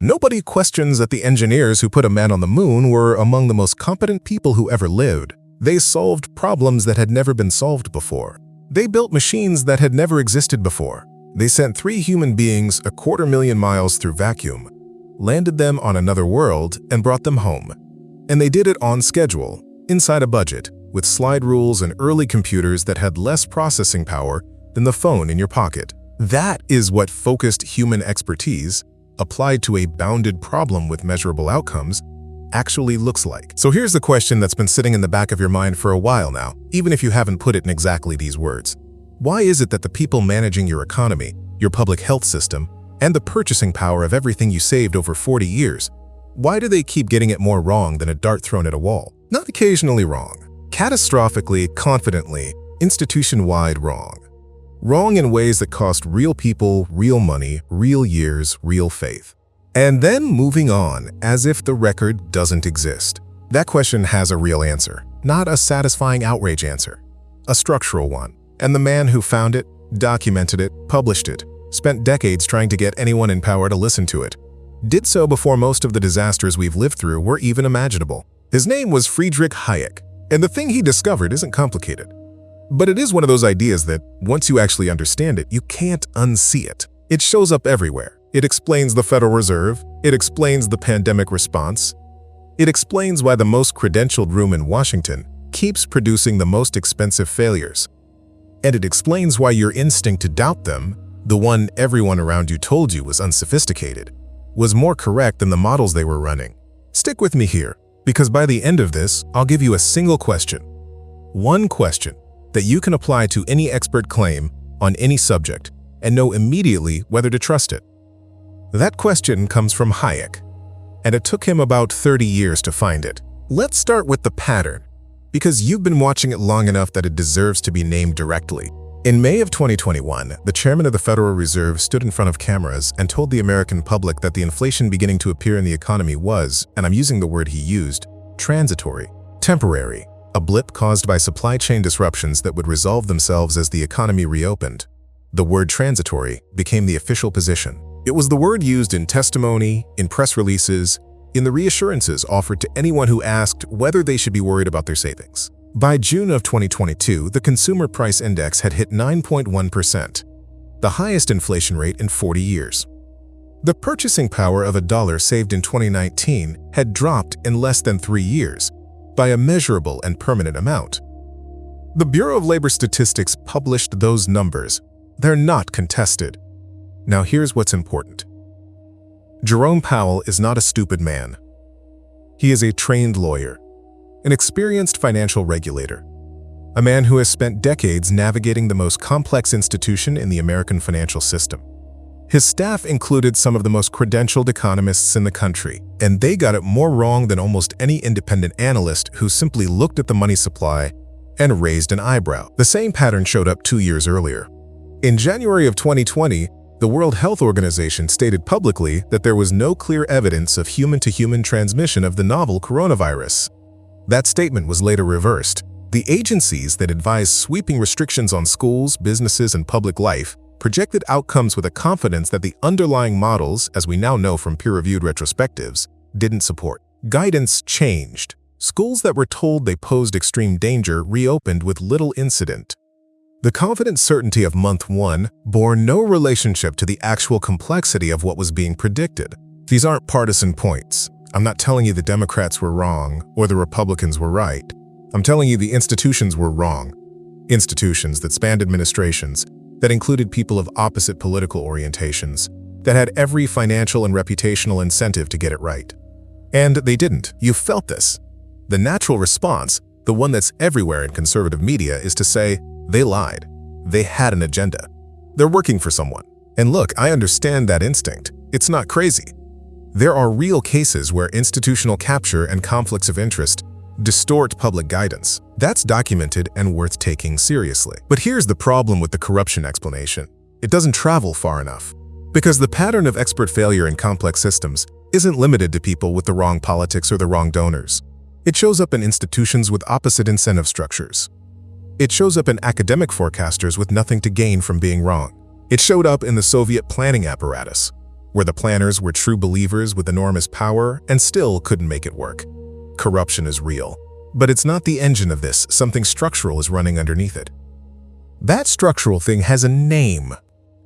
Nobody questions that the engineers who put a man on the moon were among the most competent people who ever lived. They solved problems that had never been solved before. They built machines that had never existed before. They sent 3 human beings 250,000 miles through vacuum, landed them on another world, and brought them home. And they did it on schedule, inside a budget, with slide rules and early computers that had less processing power than the phone in your pocket. That is what focused human expertise, applied to a bounded problem with measurable outcomes, actually looks like. So here's the question that's been sitting in the back of your mind for a while now, even if you haven't put it in exactly these words. Why is it that the people managing your economy, your public health system, and the purchasing power of everything you saved over 40 years, why do they keep getting it more wrong than a dart thrown at a wall? Not occasionally wrong. Catastrophically, confidently, institution-wide wrong. Wrong in ways that cost real people, real money, real years, real faith. And then moving on, as if the record doesn't exist. That question has a real answer, not a satisfying outrage answer, a structural one. And the man who found it, documented it, published it, spent decades trying to get anyone in power to listen to it, did so before most of the disasters we've lived through were even imaginable. His name was Friedrich Hayek, and the thing he discovered isn't complicated. But it is one of those ideas that, once you actually understand it, you can't unsee it. It shows up everywhere. It explains the Federal Reserve. It explains the pandemic response. It explains why the most credentialed room in Washington keeps producing the most expensive failures. And it explains why your instinct to doubt them, the one everyone around you told you was unsophisticated, was more correct than the models they were running. Stick with me here, because by the end of this, I'll give you a single question. One question that you can apply to any expert claim on any subject and know immediately whether to trust it. That question comes from Hayek, and it took him about 30 years to find it. Let's start with the pattern, because you've been watching it long enough that it deserves to be named directly. In May of 2021, the chairman of the Federal Reserve stood in front of cameras and told the American public that the inflation beginning to appear in the economy was, and I'm using the word he used, transitory, temporary, a blip caused by supply chain disruptions that would resolve themselves as the economy reopened. The word transitory became the official position. It was the word used in testimony, in press releases, in the reassurances offered to anyone who asked whether they should be worried about their savings. By June of 2022, the Consumer Price Index had hit 9.1%, the highest inflation rate in 40 years. The purchasing power of $1 saved in 2019 had dropped in less than 3 years by a measurable and permanent amount. The Bureau of Labor Statistics published those numbers. They're not contested. Now here's what's important. Jerome Powell is not a stupid man. He is a trained lawyer, an experienced financial regulator, a man who has spent decades navigating the most complex institution in the American financial system. His staff included some of the most credentialed economists in the country, and they got it more wrong than almost any independent analyst who simply looked at the money supply and raised an eyebrow. The same pattern showed up 2 years earlier. In January of 2020, the World Health Organization stated publicly that there was no clear evidence of human-to-human transmission of the novel coronavirus. That statement was later reversed. The agencies that advised sweeping restrictions on schools, businesses, and public life projected outcomes with a confidence that the underlying models, as we now know from peer-reviewed retrospectives, didn't support. Guidance changed. Schools that were told they posed extreme danger reopened with little incident. The confident certainty of month 1 bore no relationship to the actual complexity of what was being predicted. These aren't partisan points. I'm not telling you the Democrats were wrong or the Republicans were right. I'm telling you the institutions were wrong. Institutions that spanned administrations, that included people of opposite political orientations, that had every financial and reputational incentive to get it right. And they didn't. You felt this. The natural response, the one that's everywhere in conservative media, is to say, they lied. They had an agenda. They're working for someone. And look, I understand that instinct. It's not crazy. There are real cases where institutional capture and conflicts of interest distort public guidance. That's documented and worth taking seriously. But here's the problem with the corruption explanation. It doesn't travel far enough. Because the pattern of expert failure in complex systems isn't limited to people with the wrong politics or the wrong donors. It shows up in institutions with opposite incentive structures. It shows up in academic forecasters with nothing to gain from being wrong. It showed up in the Soviet planning apparatus, where the planners were true believers with enormous power and still couldn't make it work. Corruption is real, but it's not the engine of this. Something structural is running underneath it. That structural thing has a name,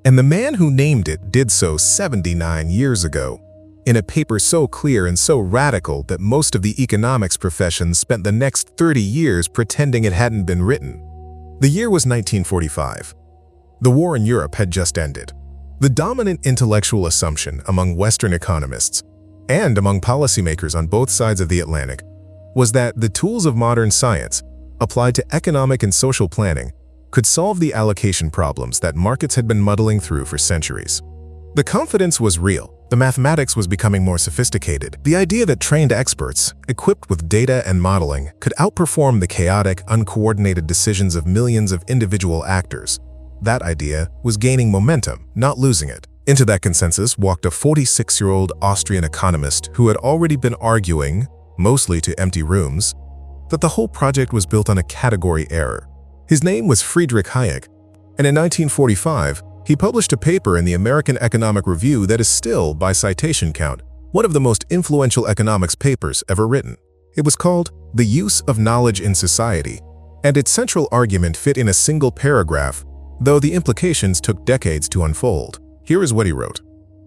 and the man who named it did so 79 years ago, in a paper so clear and so radical that most of the economics profession spent the next 30 years pretending it hadn't been written. The year was 1945. The war in Europe had just ended. The dominant intellectual assumption among Western economists and among policymakers on both sides of the Atlantic was that the tools of modern science, applied to economic and social planning, could solve the allocation problems that markets had been muddling through for centuries. The confidence was real. The mathematics was becoming more sophisticated. The idea that trained experts, equipped with data and modeling, could outperform the chaotic, uncoordinated decisions of millions of individual actors. That idea was gaining momentum, not losing it. Into that consensus walked a 46-year-old Austrian economist who had already been arguing, mostly to empty rooms, that the whole project was built on a category error. His name was Friedrich Hayek, and in 1945, he published a paper in the American Economic Review that is still, by citation count, one of the most influential economics papers ever written. It was called The Use of Knowledge in Society, and its central argument fit in a single paragraph, though the implications took decades to unfold. Here is what he wrote.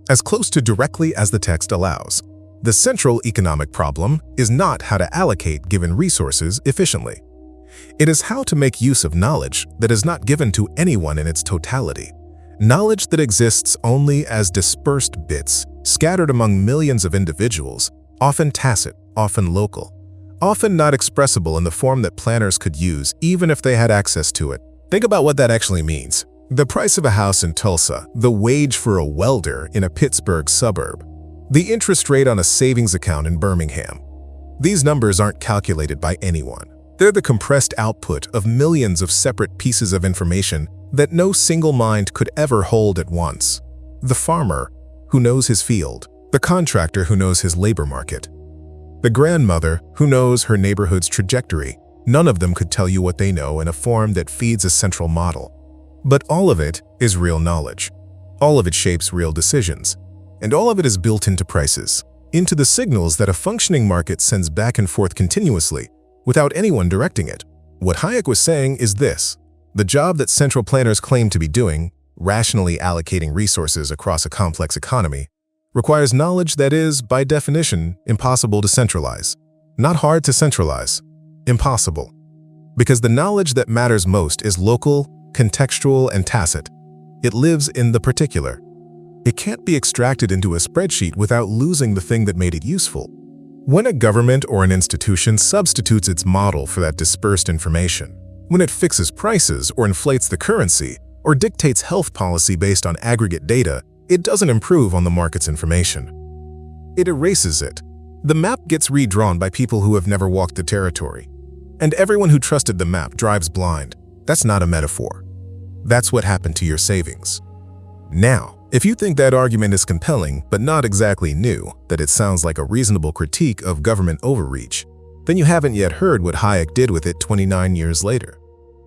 As close to directly as the text allows, the central economic problem is not how to allocate given resources efficiently. It is how to make use of knowledge that is not given to anyone in its totality. Knowledge that exists only as dispersed bits, scattered among millions of individuals, often tacit, often local, often not expressible in the form that planners could use even if they had access to it. Think about what that actually means. The price of a house in Tulsa, the wage for a welder in a Pittsburgh suburb, the interest rate on a savings account in Birmingham. These numbers aren't calculated by anyone. They're the compressed output of millions of separate pieces of information that no single mind could ever hold at once. The farmer who knows his field, the contractor who knows his labor market, the grandmother who knows her neighborhood's trajectory. None of them could tell you what they know in a form that feeds a central model. But all of it is real knowledge. All of it shapes real decisions. And all of it is built into prices, into the signals that a functioning market sends back and forth continuously, without anyone directing it. What Hayek was saying is this: the job that central planners claim to be doing, rationally allocating resources across a complex economy, requires knowledge that is, by definition, impossible to centralize. Not hard to centralize. Impossible. Because the knowledge that matters most is local, contextual, and tacit. It lives in the particular. It can't be extracted into a spreadsheet without losing the thing that made it useful. When a government or an institution substitutes its model for that dispersed information, when it fixes prices or inflates the currency, or dictates health policy based on aggregate data, it doesn't improve on the market's information. It erases it. The map gets redrawn by people who have never walked the territory. And everyone who trusted the map drives blind. That's not a metaphor. That's what happened to your savings. Now, if you think that argument is compelling, but not exactly new, that it sounds like a reasonable critique of government overreach, then you haven't yet heard what Hayek did with it 29 years later.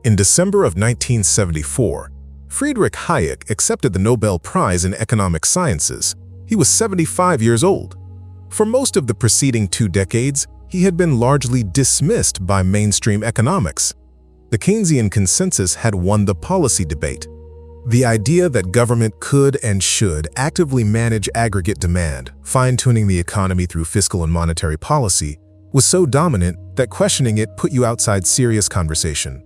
In December of 1974, Friedrich Hayek accepted the Nobel Prize in Economic Sciences. He was 75 years old. For most of the preceding 2 decades, he had been largely dismissed by mainstream economics. The Keynesian consensus had won the policy debate. The idea that government could and should actively manage aggregate demand, fine-tuning the economy through fiscal and monetary policy, was so dominant that questioning it put you outside serious conversation.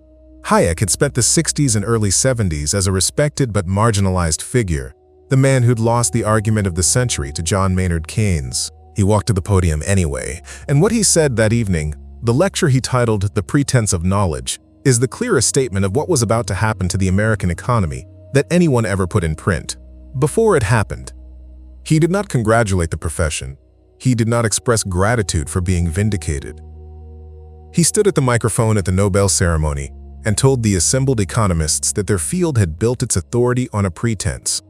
Hayek had spent the 60s and early 70s as a respected but marginalized figure, the man who'd lost the argument of the century to John Maynard Keynes. He walked to the podium anyway, and what he said that evening, the lecture he titled The Pretense of Knowledge, is the clearest statement of what was about to happen to the American economy that anyone ever put in print. Before it happened, he did not congratulate the profession. He did not express gratitude for being vindicated. He stood at the microphone at the Nobel ceremony and told the assembled economists that their field had built its authority on a pretense.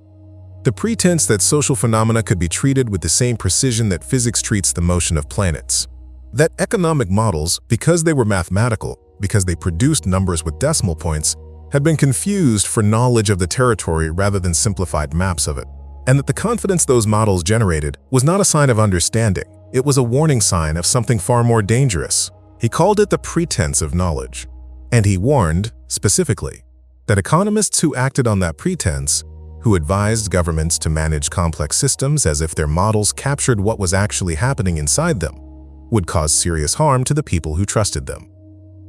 The pretense that social phenomena could be treated with the same precision that physics treats the motion of planets. That economic models, because they were mathematical, because they produced numbers with decimal points, had been confused for knowledge of the territory rather than simplified maps of it. and that the confidence those models generated was not a sign of understanding. It was a warning sign of something far more dangerous. He called it the pretense of knowledge. And he warned, specifically, that economists who acted on that pretense, who advised governments to manage complex systems as if their models captured what was actually happening inside them, would cause serious harm to the people who trusted them.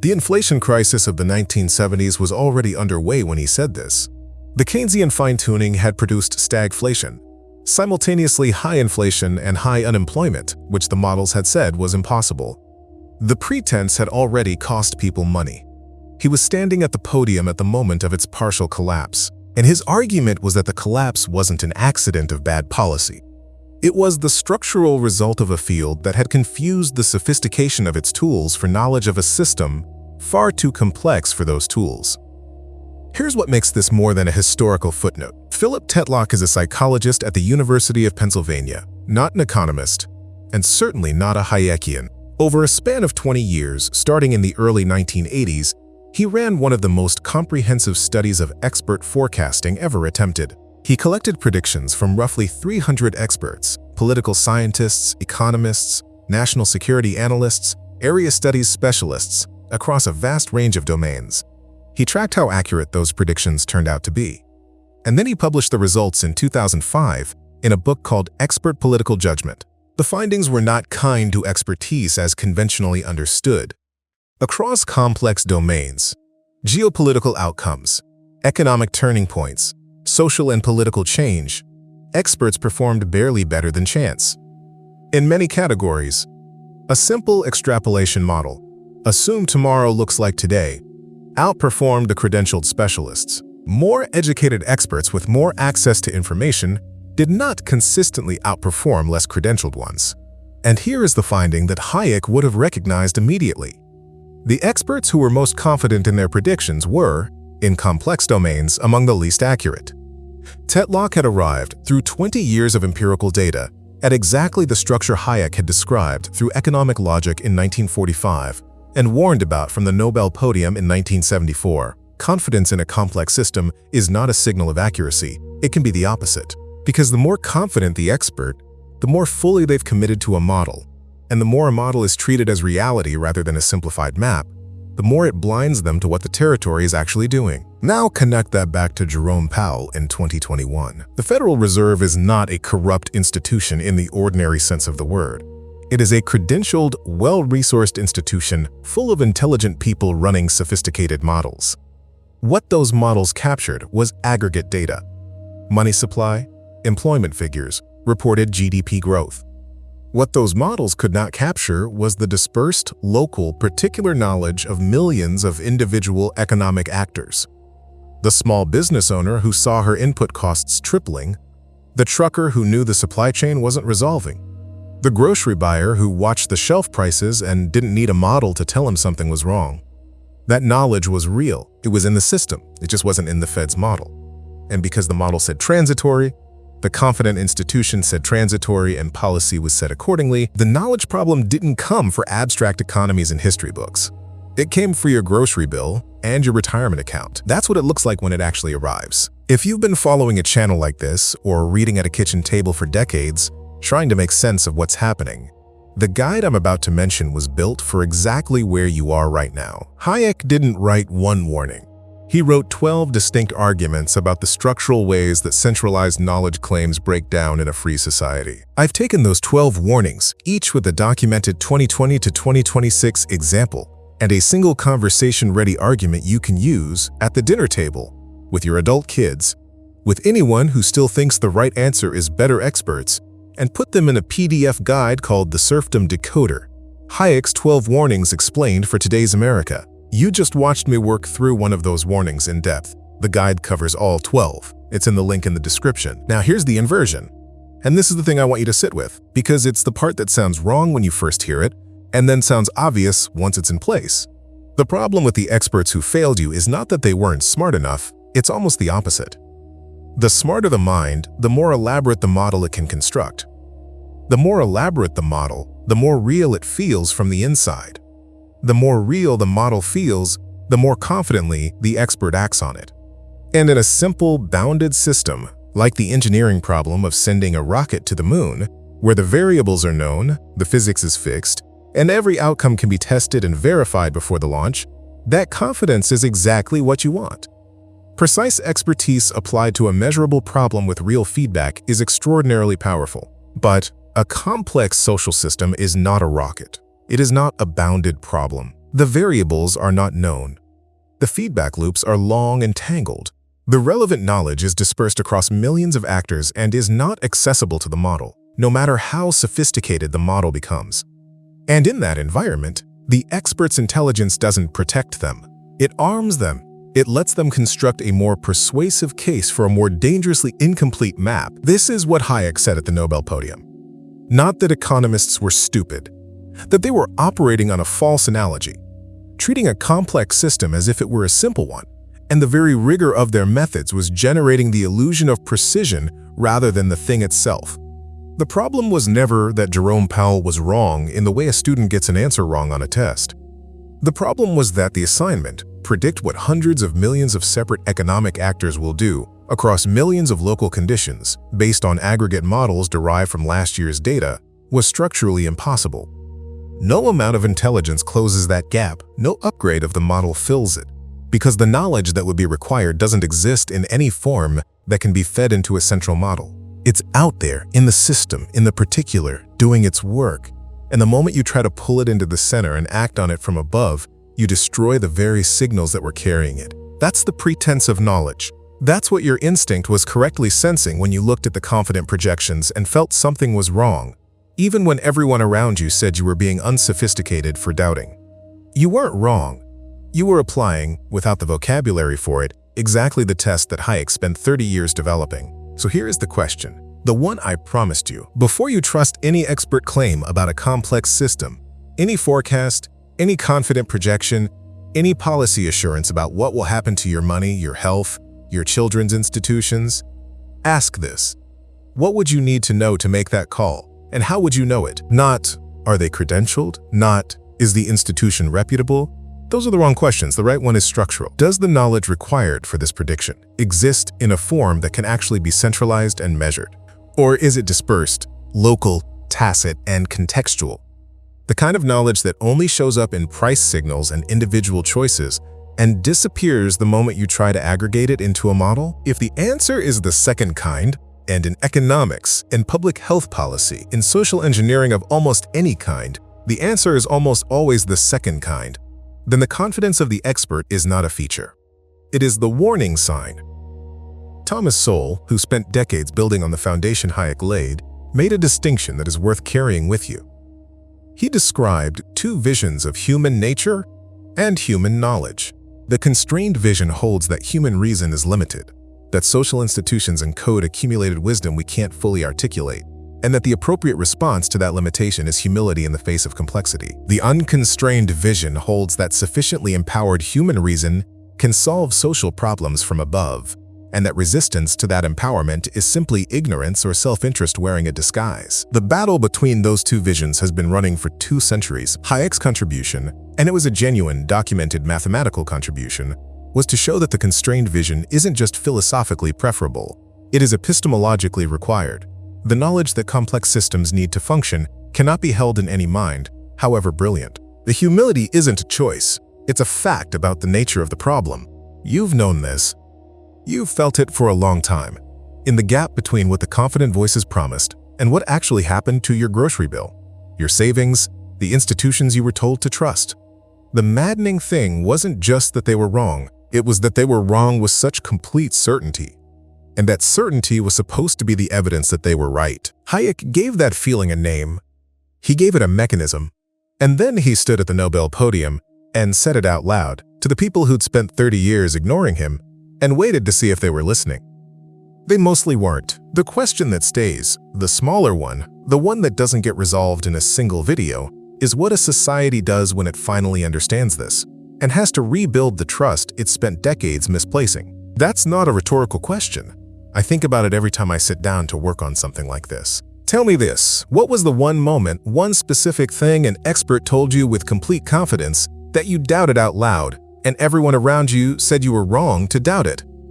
The inflation crisis of the 1970s was already underway when he said this. The Keynesian fine-tuning had produced stagflation, simultaneously high inflation and high unemployment, which the models had said was impossible. The pretense had already cost people money. He was standing at the podium at the moment of its partial collapse, and his argument was that the collapse wasn't an accident of bad policy. It was the structural result of a field that had confused the sophistication of its tools for knowledge of a system far too complex for those tools. Here's what makes this more than a historical footnote. Philip Tetlock is a psychologist at the University of Pennsylvania, not an economist, and certainly not a Hayekian. Over a span of 20 years, starting in the early 1980s, he ran one of the most comprehensive studies of expert forecasting ever attempted. He collected predictions from roughly 300 experts, political scientists, economists, national security analysts, area studies specialists, across a vast range of domains. He tracked how accurate those predictions turned out to be. And then he published the results in 2005 in a book called Expert Political Judgment. The findings were not kind to expertise as conventionally understood. Across complex domains, geopolitical outcomes, economic turning points, social and political change, experts performed barely better than chance. In many categories, a simple extrapolation model, assume tomorrow looks like today, outperformed the credentialed specialists. More educated experts with more access to information did not consistently outperform less credentialed ones. And here is the finding that Hayek would have recognized immediately. The experts who were most confident in their predictions were, in complex domains, among the least accurate. Tetlock had arrived, through 20 years of empirical data, at exactly the structure Hayek had described through economic logic in 1945 and warned about from the Nobel podium in 1974. Confidence in a complex system is not a signal of accuracy. It can be the opposite. Because the more confident the expert, the more fully they've committed to a model, and the more a model is treated as reality rather than a simplified map, the more it blinds them to what the territory is actually doing. Now connect that back to Jerome Powell in 2021. The Federal Reserve is not a corrupt institution in the ordinary sense of the word. It is a credentialed, well-resourced institution full of intelligent people running sophisticated models. What those models captured was aggregate data: money supply, employment figures, reported GDP growth. What those models could not capture was the dispersed, local, particular knowledge of millions of individual economic actors. The small business owner who saw her input costs tripling, the trucker who knew the supply chain wasn't resolving, the grocery buyer who watched the shelf prices and didn't need a model to tell him something was wrong. That knowledge was real. It was in the system. It just wasn't in the Fed's model. And because the model said transitory, the confident institution said transitory, and policy was set accordingly, the knowledge problem didn't come for abstract economies and history books. It came for your grocery bill and your retirement account. That's what it looks like when it actually arrives. If you've been following a channel like this or reading at a kitchen table for decades, trying to make sense of what's happening, the guide I'm about to mention was built for exactly where you are right now. Hayek didn't write one warning. He wrote 12 distinct arguments about the structural ways that centralized knowledge claims break down in a free society. I've taken those 12 warnings, each with a documented 2020 to 2026 example, and a single conversation-ready argument you can use at the dinner table, with your adult kids, with anyone who still thinks the right answer is better experts, and put them in a PDF guide called the Serfdom Decoder. Hayek's 12 warnings explained for today's America. You just watched me work through one of those warnings in depth. The guide covers all 12. It's in the link in the description. Now here's the inversion. And this is the thing I want you to sit with, because it's the part that sounds wrong when you first hear it, and then sounds obvious once it's in place. The problem with the experts who failed you is not that they weren't smart enough, it's almost the opposite. The smarter the mind, the more elaborate the model it can construct. The more elaborate the model, the more real it feels from the inside. The more real the model feels, the more confidently the expert acts on it. And in a simple, bounded system, like the engineering problem of sending a rocket to the moon, where the variables are known, the physics is fixed, and every outcome can be tested and verified before the launch. That confidence is exactly what you want. Precise expertise applied to a measurable problem with real feedback is extraordinarily powerful. But a complex social system is not a rocket. It is not a bounded problem. The variables are not known. The feedback loops are long and tangled. The relevant knowledge is dispersed across millions of actors and is not accessible to the model, no matter how sophisticated the model becomes. And in that environment, the expert's intelligence doesn't protect them. It arms them. It lets them construct a more persuasive case for a more dangerously incomplete map. This is what Hayek said at the Nobel podium. Not that economists were stupid, that they were operating on a false analogy, treating a complex system as if it were a simple one, and the very rigor of their methods was generating the illusion of precision rather than the thing itself. The problem was never that Jerome Powell was wrong in the way a student gets an answer wrong on a test. The problem was that the assignment, predict what hundreds of millions of separate economic actors will do across millions of local conditions based on aggregate models derived from last year's data, was structurally impossible. No amount of intelligence closes that gap, no upgrade of the model fills it, because the knowledge that would be required doesn't exist in any form that can be fed into a central model. It's out there, in the system, in the particular, doing its work, and the moment you try to pull it into the center and act on it from above, you destroy the very signals that were carrying it. That's the pretense of knowledge. That's what your instinct was correctly sensing when you looked at the confident projections and felt something was wrong, even when everyone around you said you were being unsophisticated for doubting. You weren't wrong. You were applying, without the vocabulary for it, exactly the test that Hayek spent 30 years developing. So here is the question, the one I promised you. Before you trust any expert claim about a complex system, any forecast, any confident projection, any policy assurance about what will happen to your money, your health, your children's institutions, ask this. What would you need to know to make that call? And how would you know it? Not, are they credentialed? Not, is the institution reputable? Those are the wrong questions. The right one is structural. Does the knowledge required for this prediction exist in a form that can actually be centralized and measured? Or is it dispersed, local, tacit, and contextual? The kind of knowledge that only shows up in price signals and individual choices and disappears the moment you try to aggregate it into a model? If the answer is the second kind, and in economics, in public health policy, in social engineering of almost any kind, the answer is almost always the second kind, then the confidence of the expert is not a feature. It is the warning sign. Thomas Sowell, who spent decades building on the foundation Hayek laid, made a distinction that is worth carrying with you. He described two visions of human nature and human knowledge. The constrained vision holds that human reason is limited, that social institutions encode accumulated wisdom we can't fully articulate, and that the appropriate response to that limitation is humility in the face of complexity. The unconstrained vision holds that sufficiently empowered human reason can solve social problems from above, and that resistance to that empowerment is simply ignorance or self-interest wearing a disguise. The battle between those two visions has been running for 2 centuries. Hayek's contribution, and it was a genuine, documented mathematical contribution, was to show that the constrained vision isn't just philosophically preferable, it is epistemologically required. The knowledge that complex systems need to function cannot be held in any mind, however brilliant. The humility isn't a choice, it's a fact about the nature of the problem. You've known this. You've felt it for a long time, in the gap between what the confident voices promised and what actually happened to your grocery bill, your savings, the institutions you were told to trust. The maddening thing wasn't just that they were wrong, it was that they were wrong with such complete certainty. And that certainty was supposed to be the evidence that they were right. Hayek gave that feeling a name. He gave it a mechanism. And then he stood at the Nobel podium and said it out loud to the people who'd spent 30 years ignoring him and waited to see if they were listening. They mostly weren't. The question that stays, the smaller one, the one that doesn't get resolved in a single video, is what a society does when it finally understands this and has to rebuild the trust it spent decades misplacing. That's not a rhetorical question. I think about it every time I sit down to work on something like this. Tell me this, what was the one moment, one specific thing an expert told you with complete confidence that you doubted out loud, and everyone around you said you were wrong to doubt it?